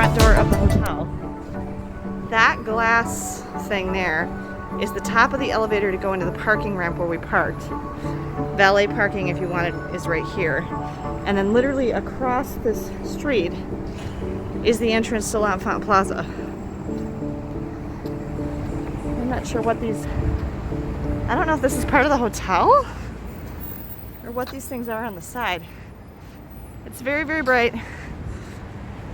front door of the hotel. That glass thing there is the top of the elevator to go into the parking ramp where we parked. Valet parking, if you want it, is right here. And then literally across this street is the entrance to L'Enfant Plaza. I'm not sure what these, I don't know if this is part of the hotel or what these things are on the side. It's very, very bright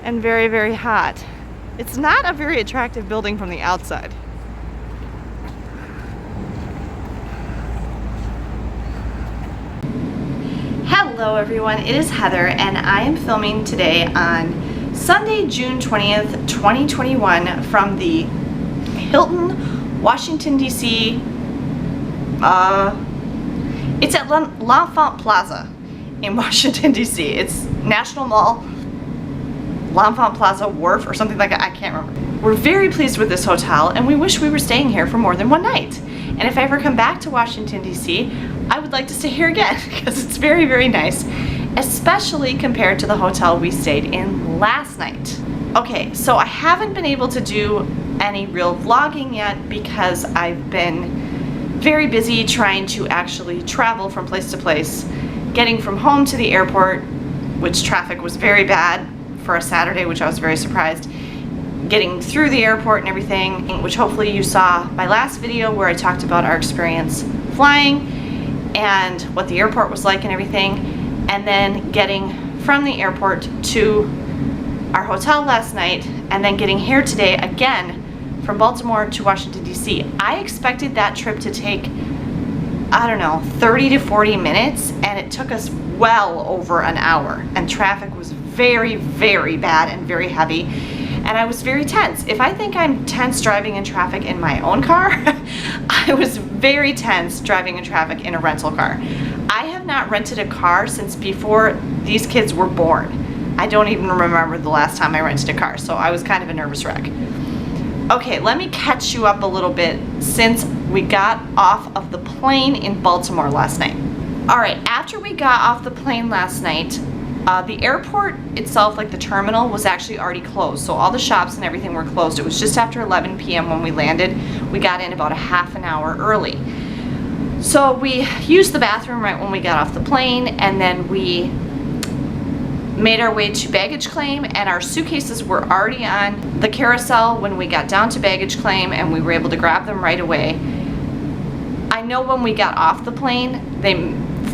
and very, very hot. It's not a very attractive building from the outside. Hello everyone, it is Heather and I am filming today on Sunday, June 20th, 2021 from the Hilton, Washington, D.C. It's at L'Enfant Plaza in Washington, D.C. It's National Mall, L'Enfant Plaza Wharf or something like that, I can't remember. We're very pleased with this hotel and we wish we were staying here for more than one night. And if I ever come back to Washington, D.C., I would like to stay here again because it's very, very nice, especially compared to the hotel we stayed in last night. Okay, so I haven't been able to do any real vlogging yet because I've been very busy trying to actually travel from place to place, getting from home to the airport, which traffic was very bad for a Saturday, which I was very surprised, getting through the airport and everything, which hopefully you saw my last video where I talked about our experience flying and what the airport was like and everything, and then getting from the airport to our hotel last night and then getting here today again from Baltimore to Washington, D.C. I expected that trip to take, I don't know, 30 to 40 minutes and it took us well over an hour and traffic was very, very bad and very heavy. And I was very tense. If I think I'm tense driving in traffic in my own car, I was very tense driving in traffic in a rental car. I have not rented a car since before these kids were born. I don't even remember the last time I rented a car, so I was kind of a nervous wreck. Okay, let me catch you up a little bit since we got off of the plane in Baltimore last night. All right, after we got off the plane last night, the airport itself, like the terminal, was actually already closed. So all the shops and everything were closed. It was just after 11 p.m. when we landed. We got in about a half an hour early. So we used the bathroom right when we got off the plane, and then we made our way to baggage claim, and our suitcases were already on the carousel when we got down to baggage claim, and we were able to grab them right away. I know when we got off the plane,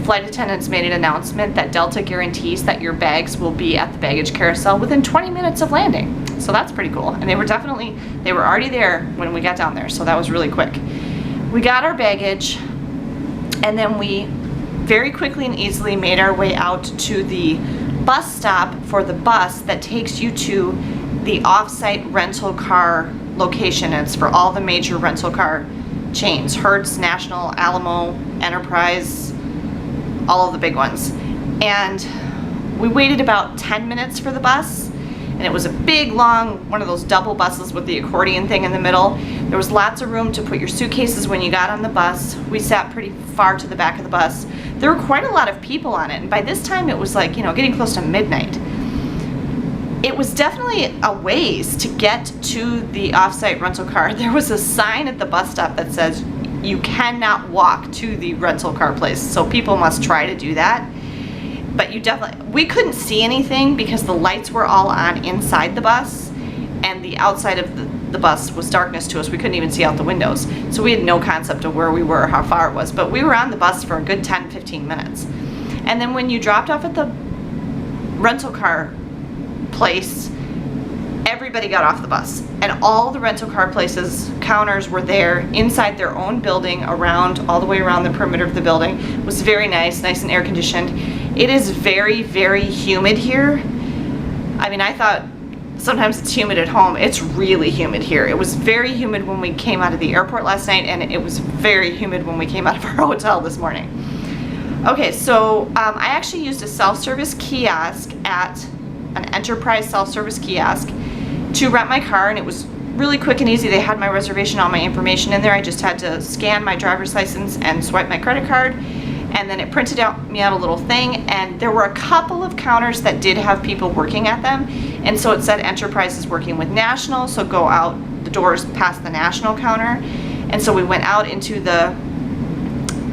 flight attendants made an announcement that Delta guarantees that your bags will be at the baggage carousel within 20 minutes of landing. So that's pretty cool. And they were already there when we got down there, so that was really quick. We got our baggage, and then we very quickly and easily made our way out to the bus stop for the bus that takes you to the off-site rental car location. And it's for all the major rental car chains, Hertz, National, Alamo, Enterprise, all of the big ones. And we waited about 10 minutes for the bus, and it was a big, long, one of those double buses with the accordion thing in the middle. There was lots of room to put your suitcases when you got on the bus. We sat pretty far to the back of the bus. There were quite a lot of people on it, and by this time it was like, you know, getting close to midnight. It was definitely a ways to get to the off-site rental car. There was a sign at the bus stop that says you cannot walk to the rental car place, so people must try to do that. But we couldn't see anything because the lights were all on inside the bus, and the outside of the bus was darkness to us. We couldn't even see out the windows, so we had no concept of where we were or how far it was. But we were on the bus for a good 10-15 minutes. And then when you dropped off at the rental car place, everybody got off the bus, and all the rental car places counters were there inside their own building, all the way around the perimeter of the building. It was very nice and air conditioned. It is very, very humid here. I mean, I thought sometimes it's humid at home. It's really humid here. It was very humid when we came out of the airport last night, and it was very humid when we came out of our hotel this morning. Okay, so I actually used a self-service kiosk at an Enterprise self-service kiosk to rent my car, and it was really quick and easy. They had my reservation, all my information in there. I just had to scan my driver's license and swipe my credit card, and then it printed me out a little thing, and there were a couple of counters that did have people working at them, and so it said Enterprise is working with National, so go out the doors past the National counter. And so we went out into the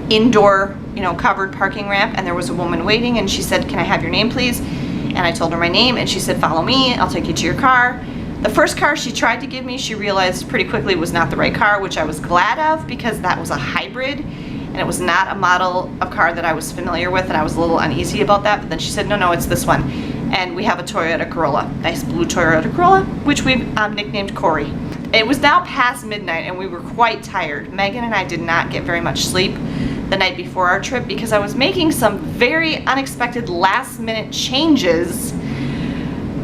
indoor, covered parking ramp, and there was a woman waiting, and she said, "Can I have your name, please?" And I told her my name, and she said, "Follow me, I'll take you to your car." The first car she tried to give me, she realized pretty quickly was not the right car, which I was glad of, because that was a hybrid, and it was not a model of car that I was familiar with, and I was a little uneasy about that. But then she said, no, it's this one. And we have a Toyota Corolla, nice blue Toyota Corolla, which we've nicknamed Corey. It was now past midnight, and we were quite tired. Megan and I did not get very much sleep the night before our trip, because I was making some very unexpected last-minute changes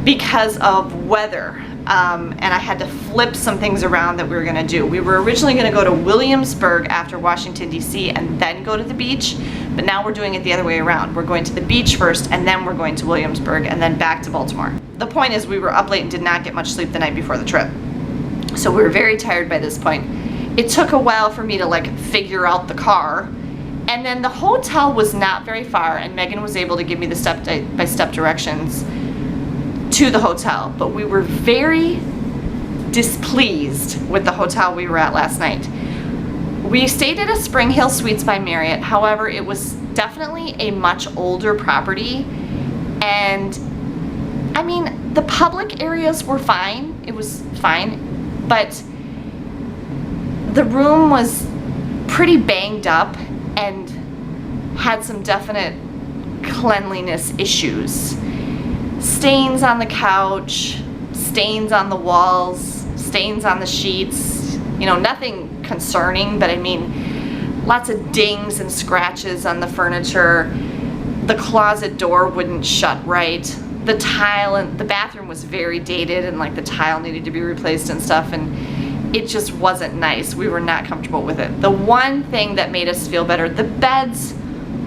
because of weather. And I had to flip some things around that we were gonna do. We were originally gonna go to Williamsburg after Washington, D.C. and then go to the beach, but now we're doing it the other way around. We're going to the beach first, and then we're going to Williamsburg, and then back to Baltimore. The point is, we were up late and did not get much sleep the night before the trip. So we were very tired by this point. It took a while for me to figure out the car, and then the hotel was not very far, and Megan was able to give me the step-by-step directions to the hotel, but we were very displeased with the hotel we were at last night. We stayed at a Spring Hill Suites by Marriott. However, it was definitely a much older property, and I mean, the public areas were fine. It was fine, but the room was pretty banged up and had some definite cleanliness issues. Stains on the couch, stains on the walls, stains on the sheets, nothing concerning, but I mean, lots of dings and scratches on the furniture. The closet door wouldn't shut right. The tile in the bathroom was very dated, and the tile needed to be replaced and stuff, and it just wasn't nice. We were not comfortable with it. The one thing that made us feel better, the beds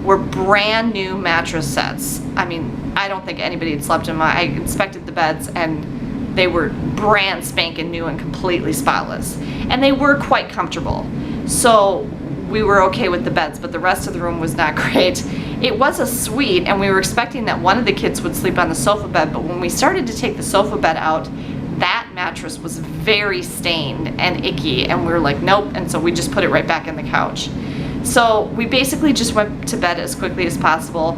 were brand new mattress sets. I mean, I don't think anybody had slept in I inspected the beds, and they were brand spanking new and completely spotless. And they were quite comfortable. So we were okay with the beds, but the rest of the room was not great. It was a suite, and we were expecting that one of the kids would sleep on the sofa bed, but when we started to take the sofa bed out, that mattress was very stained and icky, and we were like, nope, and so we just put it right back in the couch. So we basically just went to bed as quickly as possible.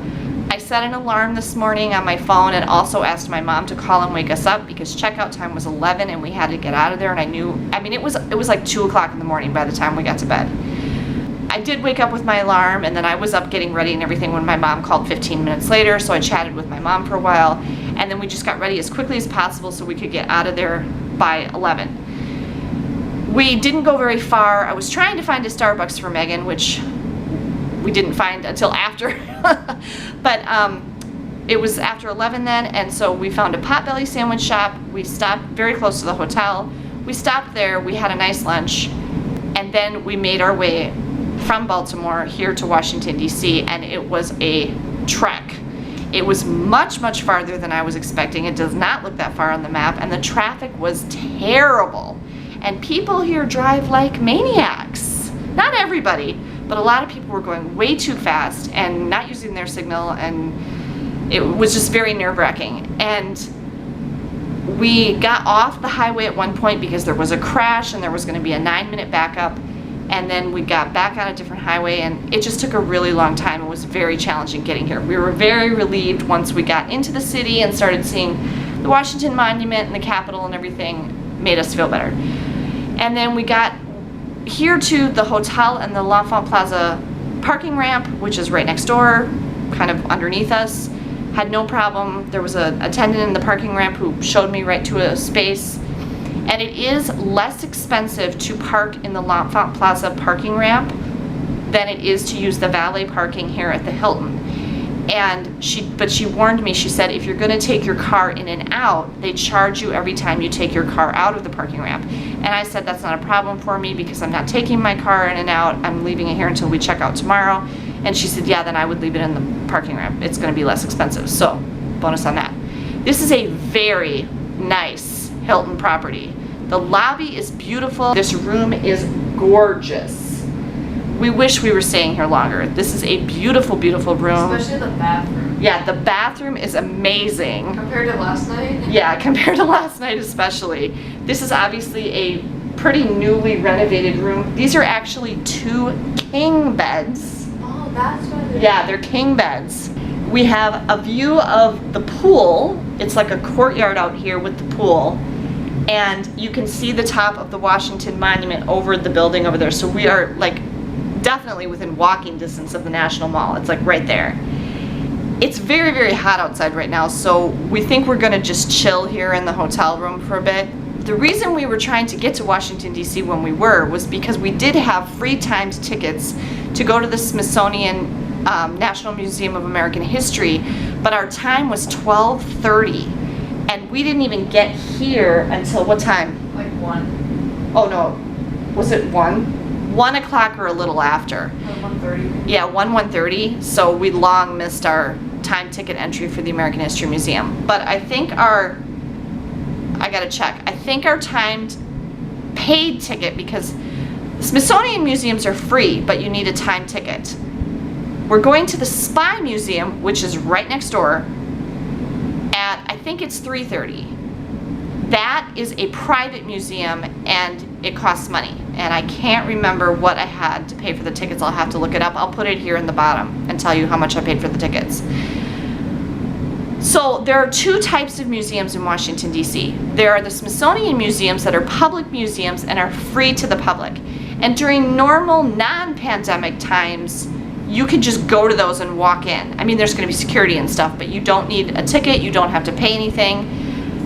I set an alarm this morning on my phone, and also asked my mom to call and wake us up, because checkout time was 11 and we had to get out of there, and it was like 2 o'clock in the morning by the time we got to bed. I did wake up with my alarm, and then I was up getting ready and everything when my mom called 15 minutes later, so I chatted with my mom for a while, and then we just got ready as quickly as possible so we could get out of there by 11. We didn't go very far. I was trying to find a Starbucks for Megan, which we didn't find until after. But it was after 11 then, and so we found a Potbelly sandwich shop. We stopped very close to the hotel. We stopped there, we had a nice lunch, and then we made our way from Baltimore here to Washington, D.C., and it was a trek. It was much, much farther than I was expecting. It does not look that far on the map, and the traffic was terrible. And people here drive like maniacs. Not everybody, but a lot of people were going way too fast and not using their signal, and it was just very nerve-wracking. And we got off the highway at one point because there was a crash and there was going to be a 9-minute backup, and then we got back on a different highway, and it just took a really long time. It was very challenging getting here. We were very relieved once we got into the city and started seeing the Washington Monument and the Capitol and everything. Made us feel better. And then we got here to the hotel and the L'Enfant Plaza parking ramp, which is right next door, kind of underneath us. Had no problem. There was an attendant in the parking ramp who showed me right to a space. And it is less expensive to park in the L'Enfant Plaza parking ramp than it is to use the valet parking here at the Hilton. And she warned me. She said, if you're going to take your car in and out, they charge you every time you take your car out of the parking ramp. And I said, that's not a problem for me because I'm not taking my car in and out. I'm leaving it here until we check out tomorrow. And she said, yeah, then I would leave it in the parking ramp. It's going to be less expensive. So bonus on that. This is a very nice Hilton property. The lobby is beautiful. This room is gorgeous. We wish we were staying here longer. This is a beautiful, beautiful room. Especially the bathroom. Yeah, the bathroom is amazing. Compared to last night? Yeah, compared to last night especially. This is obviously a pretty newly renovated room. These are actually 2 king beds. Oh, that's why they're... Yeah, they're king beds. We have a view of the pool. It's like a courtyard out here with the pool. And you can see the top of the Washington Monument over the building over there. So we are like definitely within walking distance of the National Mall. It's like right there. It's very, very hot outside right now, so we think we're gonna just chill here in the hotel room for a bit. The reason we were trying to get to Washington, D.C. when we were was because we did have free timed tickets to go to the Smithsonian National Museum of American History, but our time was 12:30. And we didn't even get here until what time? Like 1. Oh no, was it 1? 1 o'clock or a little after. 1:30. Yeah, 1:30. So we long missed our time ticket entry for the American History Museum. But I think I gotta check. I think our timed paid ticket, because the Smithsonian museums are free, but you need a time ticket. We're going to the Spy Museum, which is right next door, at, I think it's 3:30. That is a private museum and it costs money. And I can't remember what I had to pay for the tickets. I'll have to look it up. I'll put it here in the bottom and tell you how much I paid for the tickets. So there are 2 types of museums in Washington, D.C. There are the Smithsonian museums that are public museums and are free to the public. And during normal non-pandemic times, you can just go to those and walk in. I mean, there's going to be security and stuff, but you don't need a ticket. You don't have to pay anything.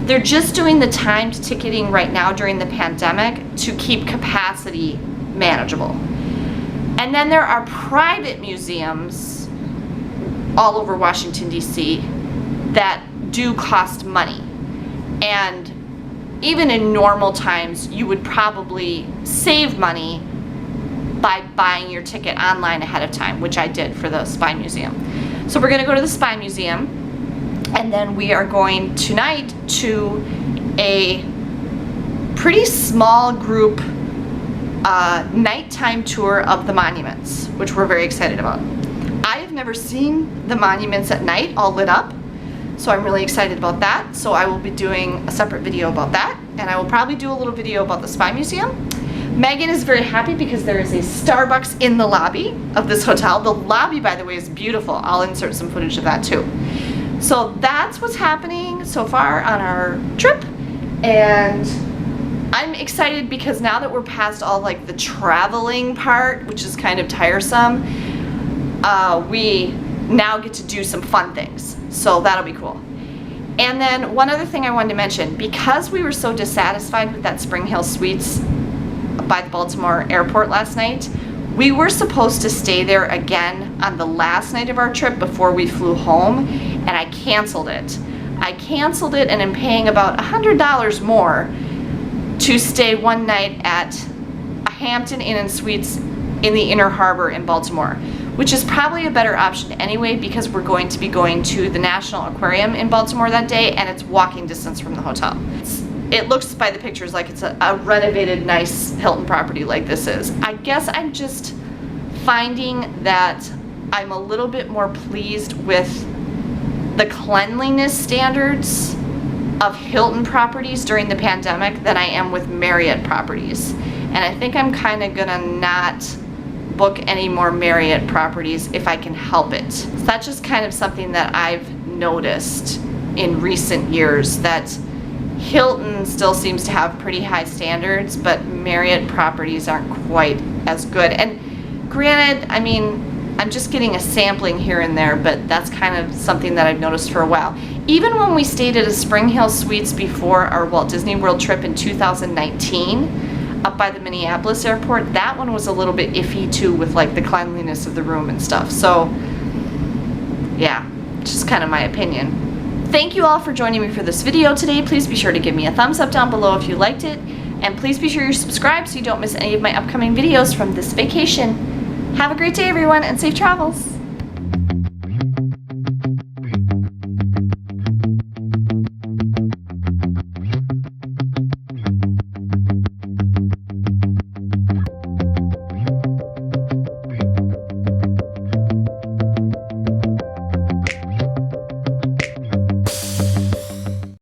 They're just doing the timed ticketing right now during the pandemic to keep capacity manageable. And then there are private museums all over Washington, D.C. that do cost money. And even in normal times, you would probably save money by buying your ticket online ahead of time, which I did for the Spy Museum. So we're gonna go to the Spy Museum, and then we are going tonight to a pretty small group nighttime tour of the monuments, which we're very excited about. I have never seen the monuments at night all lit up, so I'm really excited about that. So I will be doing a separate video about that, and I will probably do a little video about the Spy Museum. Megan is very happy because there is a Starbucks in the lobby of this hotel. The lobby, by the way, is beautiful. I'll insert some footage of that too. So that's what's happening so far on our trip. And I'm excited because now that we're past all like the traveling part, which is kind of tiresome, we now get to do some fun things. So that'll be cool. And then one other thing I wanted to mention, because we were so dissatisfied with that Spring Hill Suites by the Baltimore airport last night, we were supposed to stay there again on the last night of our trip before we flew home, and I canceled it. I canceled it and am paying about $100 more to stay one night at a Hampton Inn and Suites in the Inner Harbor in Baltimore, which is probably a better option anyway because we're going to be going to the National Aquarium in Baltimore that day, and it's walking distance from the hotel. It looks by the pictures like it's a renovated, nice Hilton property like this is. I guess I'm just finding that I'm a little bit more pleased with the cleanliness standards of Hilton properties during the pandemic than I am with Marriott properties. And I think I'm kind of gonna not book any more Marriott properties if I can help it. So that's just kind of something that I've noticed in recent years, that Hilton still seems to have pretty high standards, but Marriott properties aren't quite as good. And granted, I mean, I'm just getting a sampling here and there, but that's kind of something that I've noticed for a while. Even when we stayed at a Spring Hill Suites before our Walt Disney World trip in 2019, up by the Minneapolis airport, that one was a little bit iffy too with like the cleanliness of the room and stuff. So yeah, just kind of my opinion. Thank you all for joining me for this video today. Please be sure to give me a thumbs up down below if you liked it. And please be sure you're subscribed so you don't miss any of my upcoming videos from this vacation. Have a great day, everyone, and safe travels.